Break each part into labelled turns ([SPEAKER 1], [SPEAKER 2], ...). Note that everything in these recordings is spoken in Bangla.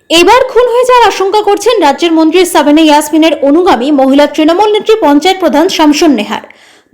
[SPEAKER 1] এবার খুন হয়ে যাওয়ার আশঙ্কা করছেন রাজ্যের মন্ত্রী সাবিনা ইয়াসমিনের অনুগামী মহিলা তৃণমূল নেত্রী পঞ্চায়েত প্রধান শামসুন নেহার।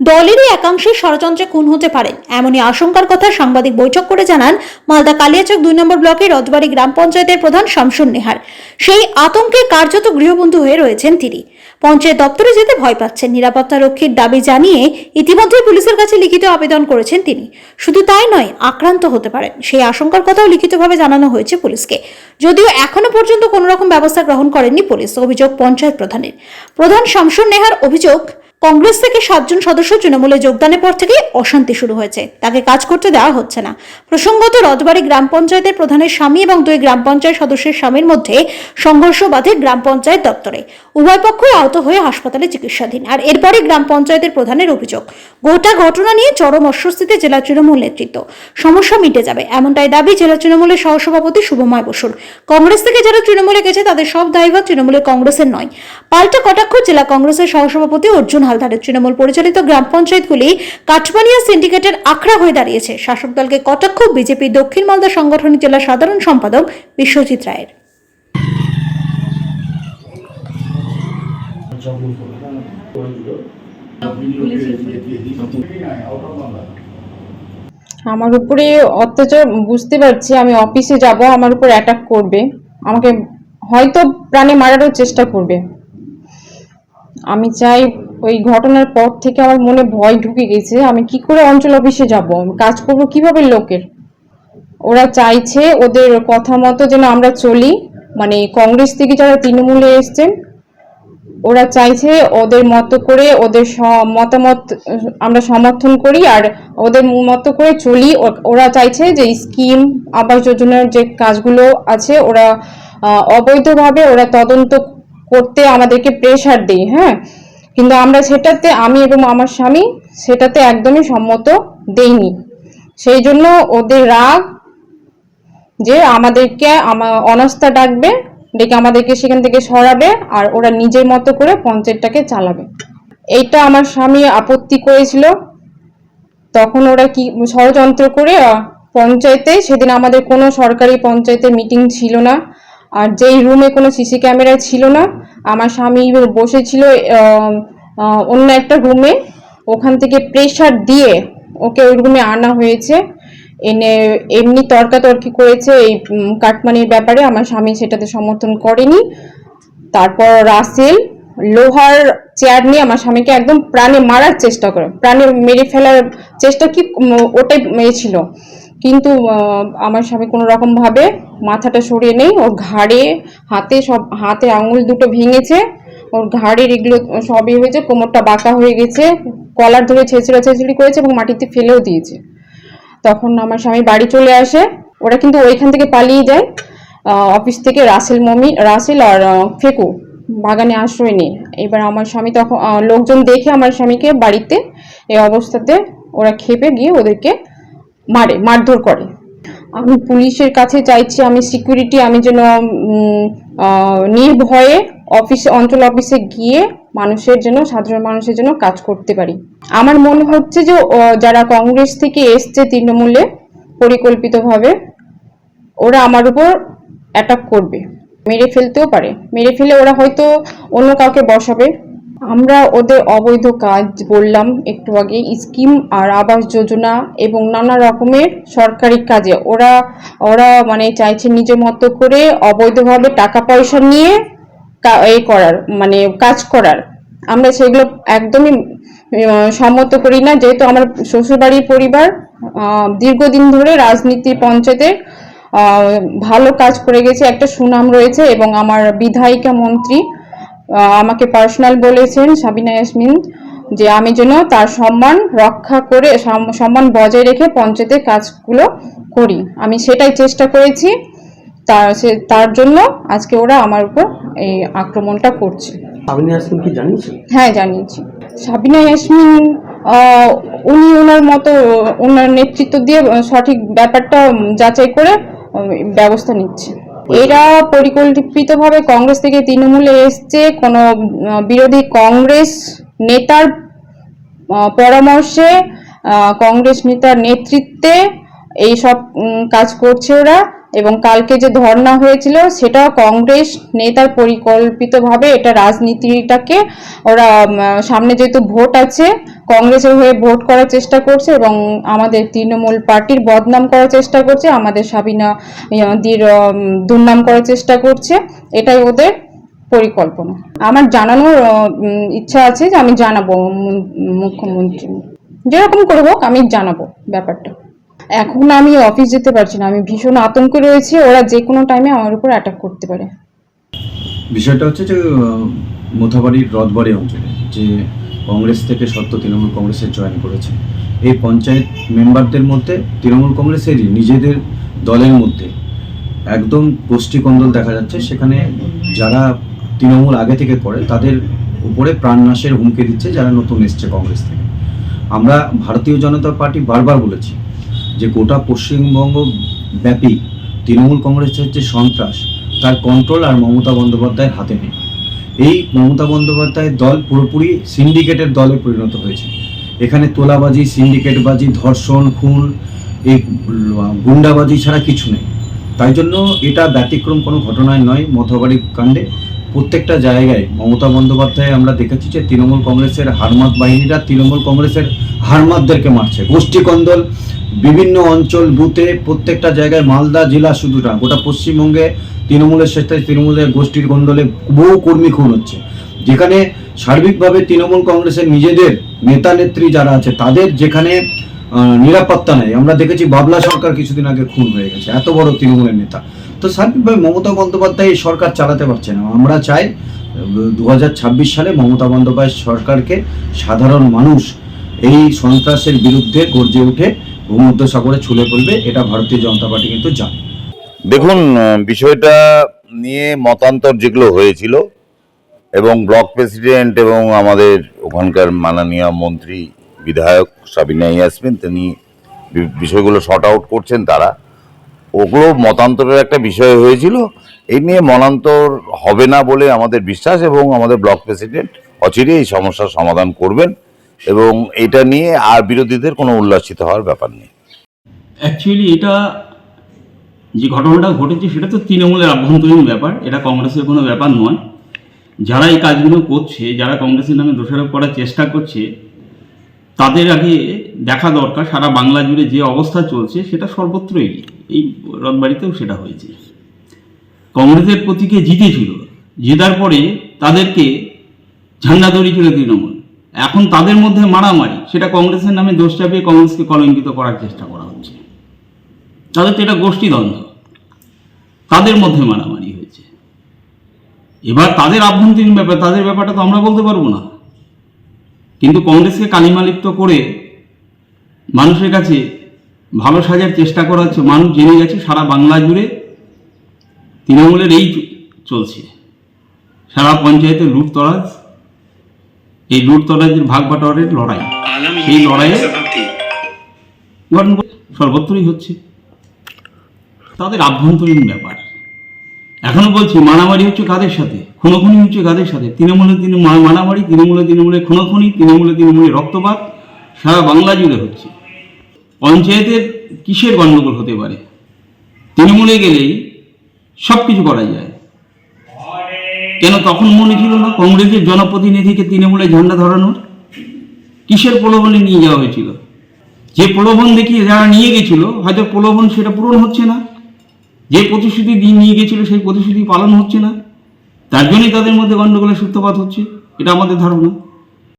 [SPEAKER 1] দলেরই একাংশে ষড়যন্ত্রে খুন হতে পারেন এমনই আশঙ্কার কথা সাংবাদিক বৈঠক করে জানান মালদা কালিয়াচক 2 নম্বর ব্লকের রজবাড়ি গ্রাম পঞ্চায়েতের প্রধান শামসুন নেহার। সেই আতঙ্কে কার্যত গৃহবন্দী হয়ে রয়েছেন তিনি। পঞ্চায়েত দপ্তরে যেতে ভয় পাচ্ছেন। নিরাপত্তা রক্ষীর দাবি জানিয়ে ইতিমধ্যে পুলিশের কাছে লিখিত আবেদন করেছেন তিনি। শুধু তাই নয়, আক্রান্ত হতে পারেন সেই আশঙ্কার কথাও লিখিতভাবে জানানো হয়েছে পুলিশকে। যদিও এখনো পর্যন্ত কোনো রকম ব্যবস্থা গ্রহণ করেননি পুলিশ। অভিযোগ পঞ্চায়েত প্রধানের। প্রধান শামসুন নেহার অভিযোগ, কংগ্রেস থেকে 7 জন সদস্য তৃণমূলে যোগদানের পর থেকেই অশান্তি শুরু হয়েছে, তাকে কাজ করতে দেওয়া হচ্ছে না। প্রসঙ্গত, রজবাড়ি গ্রাম পঞ্চায়েতের প্রধানের স্বামী এবং 2 গ্রাম পঞ্চায়েত সদস্যের স্বামীর মধ্যে সংঘর্ষ বাধে গ্রাম পঞ্চায়েত দপ্তরে। উভয় পক্ষই আহত হয়ে হাসপাতালে চিকিৎসাধীন। আর এরপরই গ্রাম পঞ্চায়েতের প্রধানের অভিযোগ, গোটা ঘটনা নিয়ে চরম অস্বস্তিতে জেলা তৃণমূল নেতৃত্ব। সমস্যা মিটে যাবে এমনটাই দাবি জেলা তৃণমূলের সহসভাপতি শুভময় বসুর। কংগ্রেস থেকে যারা তৃণমূলে গেছে তাদের সব দায়ভার তৃণমূলের কংগ্রেসের নয়। পাল্টা কটাক্ষ জেলা কংগ্রেসের সহসভাপতি অর্জুন হালদারের। তৃণমূল পরিচালিত গ্রাম পঞ্চায়েতগুলি কাঠমানিয়া সিন্ডিকেটের আখড়া হয়ে দাঁড়িয়েছে। শাসক দলকে কটাক্ষ বিজেপি দক্ষিণ মালদা সাংগঠনিক জেলা সাধারণ সম্পাদক বিশ্বজিৎ রায়ের।
[SPEAKER 2] আমার উপরে অত্যাচার বুঝতে পারছি। আমি অফিসে যাব, আমার উপর অ্যাটাক করবে, আমাকে হয়তো প্রাণে মারারও চেষ্টা করবে। আমি চাই, ওই ঘটনার পর থেকে আমার মনে ভয় ঢুকে গেছে। আমি কি করে অঞ্চল অফিসে যাব, কাজ করব কিভাবে লোকের? ওরা চাইছে ওদের কথা মতো যেন আমরা চলি, মানে কংগ্রেস থেকে যারা তৃণমূলে এসছেন ওরা চাইছে ওদের মতো করে, ওদের মতামত আমরা সমর্থন করি আর ওদের মতো করে চলি। ওরা চাইছে যে স্কিম, আবাস যোজনার যে কাজগুলো আছে ওরা অবৈধভাবে ওরা তদন্ত করতে আমাদেরকে প্রেশার দেয়। হ্যাঁ, কিন্তু আমরা সেটাতে, আমি এবং আমার স্বামী সেটাতে একদমই সম্মত দেইনি। সেই জন্য ওদের রাগ যে আমাদেরকে অনাস্থা ডাকবে, ডেকে আমাদেরকে সেখান থেকে সরাবে আর ওরা নিজের মতো করে পঞ্চায়েতটাকে চালাবে। এইটা আমার স্বামী আপত্তি করেছিল। তখন ওরা কি ষড়যন্ত্র করে পঞ্চায়েতে, সেদিন আমাদের কোনো সরকারি পঞ্চায়েতের মিটিং ছিল না, আর যেই রুমে কোনো সিসি ক্যামেরা ছিল না, আমার স্বামী বসেছিল অন্য একটা রুমে। ওখান থেকে প্রেশার দিয়ে ওকে ওই রুমে আনা হয়েছে, এনে এমনি তর্কাতর্কি করেছে এই কাটমানির ব্যাপারে। আমার স্বামী সেটাতে সমর্থন করেনি। তারপর রাসেল লোহার চেয়ার নিয়ে আমার স্বামীকে একদম প্রাণে মারার চেষ্টা করে, প্রাণে মেরে ফেলার চেষ্টা, কি ওটাই মেরেছিল। কিন্তু আমার স্বামী কোনো রকম ভাবে মাথাটা সরিয়ে নেই। ওর ঘাড়ে, হাতে, সব হাতে আঙুল দুটো ভেঙেছে, ওর ঘাড়ের এগুলো সবই হয়েছে, কোমরটা বাঁকা হয়ে গেছে, কলার ধরে ছেঁচড়াছেঁচড়ি করেছে এবং মাটিতে ফেলেও দিয়েছে। তখন আমার স্বামী বাড়ি চলে আসে। ওরা কিন্তু ওইখান থেকে পালিয়ে যায় অফিস থেকে। রাসেল আর ফেকু বাগানে আশ্রয় নেই। এবার আমার স্বামী তখন, লোকজন দেখে আমার স্বামীকে বাড়িতে এই অবস্থাতে, ওরা খেপে গিয়ে ওদেরকে মারধর করে। আমি পুলিশের কাছে চাইছি, আমি সিকিউরিটি, আমি যেন নির্ভয়ে অঞ্চল অফিসে গিয়ে মানুষের জন্য, সাধারণ মানুষের জন্য কাজ করতে পারি। আমার মনে হচ্ছে যে যারা কংগ্রেস থেকে এসছে তৃণমূলে পরিকল্পিতভাবে, ওরা আমার উপর অ্যাটাক করবে, মেরে ফেলতেও পারে। মেরে ফেলে ওরা হয়তো অন্য কাউকে বসাবে। আমরা ওদের অবৈধ কাজ বললাম একটু আগে, স্কিম আর আবাস যোজনা এবং নানা রকমের সরকারি কাজে ওরা মানে চাইছে নিজের মতো করে অবৈধভাবে টাকা পয়সা নিয়ে এই করার, মানে কাজ করার। আমরা সেগুলো একদমই সম্মত করি না। যেহেতু আমার শ্বশুরবাড়ির পরিবার দীর্ঘদিন ধরে রাজনীতি, পঞ্চায়েতের ভালো কাজ করে গেছে, একটা সুনাম রয়েছে, এবং আমার বিধায়িকা মন্ত্রী আমাকে পার্সোনাল বলেছেন, সাবিনা ইয়াসমিন, যে আমি যেন তার সম্মান রক্ষা করে, সম্মান বজায় রেখে পঞ্চায়েতের কাজগুলো করি। আমি সেটাই চেষ্টা করেছি। তার জন্য আজকে ওরা আমার উপর এই আক্রমণটা করছে।
[SPEAKER 3] সাবিনা ইয়াসমিন কি জানিয়েছেন?
[SPEAKER 2] হ্যাঁ, জানিয়েছি। সাবিনা ইয়াসমিন উনি ওনার মতো, ওনার নেতৃত্ব দিয়ে সঠিক ব্যাপারটা যাচাই করে ব্যবস্থা নিচ্ছে। এরা পরিকল্পিতভাবে কংগ্রেস থেকে তৃণমূলে এসছে, কোনো বিরোধী কংগ্রেস নেতার পরামর্শে, কংগ্রেস নেতার নেতৃত্বে এই সব কাজ করছে ওরা। এবং কালকে যে ধর্ণা হয়েছিল সেটা কংগ্রেস নেতার পরিকল্পিতভাবে এটা রাজনীতিটাকে ওরা সামনে যেহেতু ভোট আছে কংগ্রেসের হয়ে ভোট করার চেষ্টা করছে এবং আমাদের তৃণমূল পার্টির বদনাম করার চেষ্টা করছে, আমাদের সাবিনা দির দুর্নাম করার চেষ্টা করছে। এটাই ওদের পরিকল্পনা। আমার জানানোর ইচ্ছা আছে যে আমি জানাবো মুখ্যমন্ত্রী, যেরকম করে হোক আমি জানাবো ব্যাপারটা। এখন আমি অফিস যেতে পারছি না, আমি ভীষণ আতঙ্কে রয়েছি, ওরা যে কোনো টাইমে আমার উপর অ্যাটাক করতে পারে।
[SPEAKER 3] বিষয়টা হচ্ছে যে মোথাবাড়ির রথবাড়ি অঞ্চলে যে কংগ্রেস থেকে সত্য তৃণমূল কংগ্রেসে জয়েন করেছে, এই পঞ্চায়েত মেম্বারদের মধ্যে তৃণমূল কংগ্রেসেরই নিজেদের দলের মধ্যে একদম গোষ্ঠীকন্দল দেখা যাচ্ছে। সেখানে যারা তৃণমূল আগে থেকে করে তাদের উপরে প্রাণনাশের হুমকি দিচ্ছে যারা নতুন এসছে কংগ্রেস থেকে। আমরা ভারতীয় জনতা পার্টি বারবার বলেছি যে গোটা পশ্চিমবঙ্গ ব্যাপী তৃণমূল কংগ্রেসের যে সন্ত্রাস তার কন্ট্রোল আর মমতা বন্দ্যোপাধ্যায়ের হাতে নেই। এই মমতা বন্দ্যোপাধ্যায়ের দল পুরোপুরি সিন্ডিকেটের দলে পরিণত হয়েছে। এখানে তোলাবাজি, সিন্ডিকেটবাজি, ধর্ষণ, খুন, এই গুন্ডাবাজি ছাড়া কিছু নেই। তাই জন্য এটা ব্যতিক্রম কোনো ঘটনায় নয়। মথাবাড়ি কাণ্ডে প্রত্যেকটা জায়গায় মমতা বন্দ্যোপাধ্যায় আমরা দেখেছি যে তৃণমূল কংগ্রেসের হারমাত বাহিনীরা তৃণমূল কংগ্রেসের হারমাতদেরকে মারছে। গোষ্ঠীকন্দল বিভিন্ন অঞ্চল বুথে প্রত্যেকটা জায়গায়, মালদা জেলা শুধু না গোটা পশ্চিমবঙ্গে তৃণমূলের সাথে তৃণমূলের গোষ্ঠীর কন্দলে বহু কর্মী খুন হচ্ছে। যেখানে সার্বিকভাবে তৃণমূল কংগ্রেসের নিজেদের নেতা নেত্রী যারা আছে তাদের যেখানে নিরাপত্তা নেই। আমরা দেখেছি বাবলা সরকার কিছুদিন আগে খুন হয়ে গেছে, এত বড় তৃণমূলের নেতা। তো সার্বিকভাবে মমতা বন্দ্যোপাধ্যায় এই সরকার চালাতে পারছে না। আমরা চাই 2026 সালে মমতা বন্দ্যোপাধ্যায় সরকারকে সাধারণ মানুষ এই সন্ত্রাসের বিরুদ্ধে গর্জে উঠে ভূমধ্যসাগরে ছুলে পড়বে, এটা ভারতীয় জনতা পার্টি কিন্তু জানে।
[SPEAKER 4] দেখুন, বিষয়টা নিয়ে মতান্তর যেগুলো হয়েছিল এবং ব্লক প্রেসিডেন্ট এবং আমাদের ওখানকার মাননীয় মন্ত্রী বিধায়ক সাবিনা ইয়াসমিন তিনি বিষয়গুলো শর্ট আউট করছেন, তারা ওগুলো মতান্তরের একটা বিষয় হয়েছিল। এই নিয়ে মতান্তর হবে না বলে আমাদের বিশ্বাস এবং আমাদের ব্লক প্রেসিডেন্ট অচিরে এই সমস্যার সমাধান করবেন এবং এটা নিয়ে আর বিরোধীদের কোনো উল্লাসিত হওয়ার ব্যাপার নেই।
[SPEAKER 5] অ্যাকচুয়ালি এটা যে ঘটনাটা ঘটেছে সেটা তো তৃণমূলের আভ্যন্তরীণ ব্যাপার, এটা কংগ্রেসের কোনো ব্যাপার নয়। যারা এই কাজগুলো করছে, যারা কংগ্রেসের নামে দোষারোপ করার চেষ্টা করছে, তাদের আগে দেখা দরকার সারা বাংলা জুড়ে যে অবস্থা চলছে সেটা সর্বত্রই, এই রথবাড়িতেও সেটা হয়েছে। কংগ্রেসের প্রতীকে জিতেছিল, জেতার পরে তাদেরকে ঝান্ডা ধরিয়েছিল তৃণমূল। এখন তাদের মধ্যে মারামারি, সেটা কংগ্রেসের নামে দোষ চাপিয়ে কংগ্রেসকে কলঙ্কিত করার চেষ্টা করা হচ্ছে। তাদের তো এটা গোষ্ঠীদ্বন্দ্ব, তাদের মধ্যে মারামারি হয়েছে। এবার তাদের আভ্যন্তরীণ ব্যাপার, তাদের ব্যাপারটা তো আমরা বলতে পারবো না। কিন্তু কংগ্রেসকে কালিমালিপ্ত করে মানুষের কাছে ভালো সাজার চেষ্টা করা হচ্ছে। মানুষ জেনে গেছে সারা বাংলা জুড়ে তৃণমূলের এই চলছে, সারা পঞ্চায়েতে লুটতরাজ, এই লুটতরাজের ভাগ বাটোয়ারের লড়াই, এই লড়াইয়ে সর্বত্রই হচ্ছে। তাদের আভ্যন্তরীণ ব্যাপার। এখনো বলছি, মারামারি হচ্ছে কাদের সাথে, খুনোখুনি হচ্ছে কাদের সাথে? তৃণমূলে মারামারি, তৃণমূলে খুনোখুনি, তৃণমূলে রক্তপাত সারা বাংলা জুড়ে হচ্ছে। পঞ্চায়েতের কিসের গণ্ডগোল হতে পারে? তৃণমূলে গেলেই সব কিছু করা যায়। কেন তখন মনে ছিল না কংগ্রেসের জনপ্রতিনিধিকে তৃণমূলে ঝান্ডা ধরানোর? কিসের প্রলোভনে নিয়ে যাওয়া হয়েছিল? যে প্রলোভন দেখিয়ে যারা নিয়ে গেছিল, হয়তো প্রলোভন সেটা পূরণ হচ্ছে না, যে প্রতিশ্রুতি দিয়ে নিয়ে গেছিল সেই প্রতিশ্রুতি পালন হচ্ছে না, তার জন্যই তাদের মধ্যে গণ্ডগোলের সূত্রপাত হচ্ছে, এটা আমাদের ধারণা।